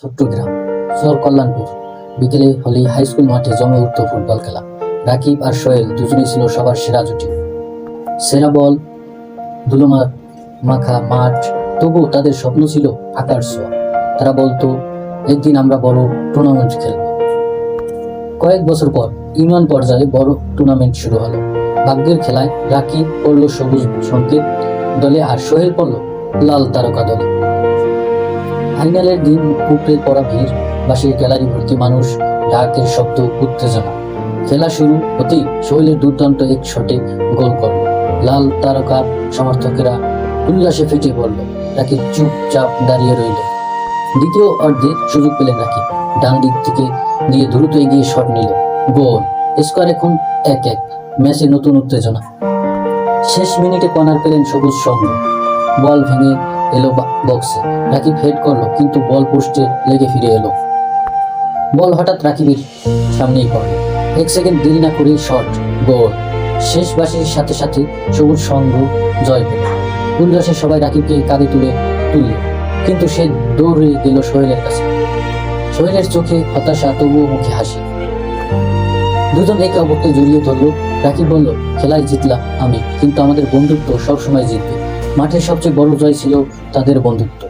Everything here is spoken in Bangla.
ছোট্ট গ্রাম শহর কল্যাণপুর। বিকেলে হলেই হাই স্কুল মাঠে জমে উঠত ফুটবল খেলা। রাকিব আর সোহেল দুজনেই ছিল সবার সেরা জুটি। সেরা বল, ধুলো মাখা মাঠ, তবুও তাদের স্বপ্ন ছিল আকার ছোঁয়া। তারা বলতো, একদিন আমরা বড় টুর্নামেন্ট খেলব। কয়েক বছর পর ইউনিয়ন পর্যায়ে বড় টুর্নামেন্ট শুরু হলো। ভাগ্যের খেলায় রাকিব পড়ল সবুজ সংকেত দলে আর সোহেল পড়ল লাল তারকা দলে। ফাইনালের দিন উপড়ে পড়া ভিড়, বাসের গ্যালারি ভর্তি মানুষ, ঢাকের শব্দ, উত্তেজনা। খেলা শুরু হতেই সোহেলের দুর্দান্ত এক শটে গোল করল। লাল তারকার সমর্থকেরা উল্লাসে ফেটে পড়ল। রাকিব চুপচাপ দাঁড়িয়ে রইল। দ্বিতীয় অর্ধে সুযোগ পেলেন রাকিব। ডান দিক থেকে গিয়ে দ্রুত এগিয়ে শট নিল, গোল। স্কোর এখন 1-1। ম্যাচে নতুন উত্তেজনা। শেষ মিনিটে কর্নার পেলেন সবুজ সংঘ। বল ভেঙে এলো বক্সে। রাকিব হেড করলো, কিন্তু বল পোস্টে লেগে ফিরে এলো। বল হঠাৎ রাকিবের সামনেই পড়ল। 1 সেকেন্ড দেরি না করেই শট, গোল। শেষ বাঁশির সাথে সাথে সবুজ সংঘ জয় পেল। উল্লাসে সবাই রাকিবকে কাঁধে তুলল, কিন্তু সে দৌড়ে গেল সোহেলের কাছে। সোহেলের চোখে হতাশা, তবুও মুখে হাসি। দুজন একে অপরকে জড়িয়ে ধরল। রাকিব বলল, খেলায় জিতলাম আমি, কিন্তু আমাদের বন্ধুত্ব সবসময় জিতবে। মাঠের সবচেয়ে বড় জয় ছিল তাদের বন্ধুত্ব।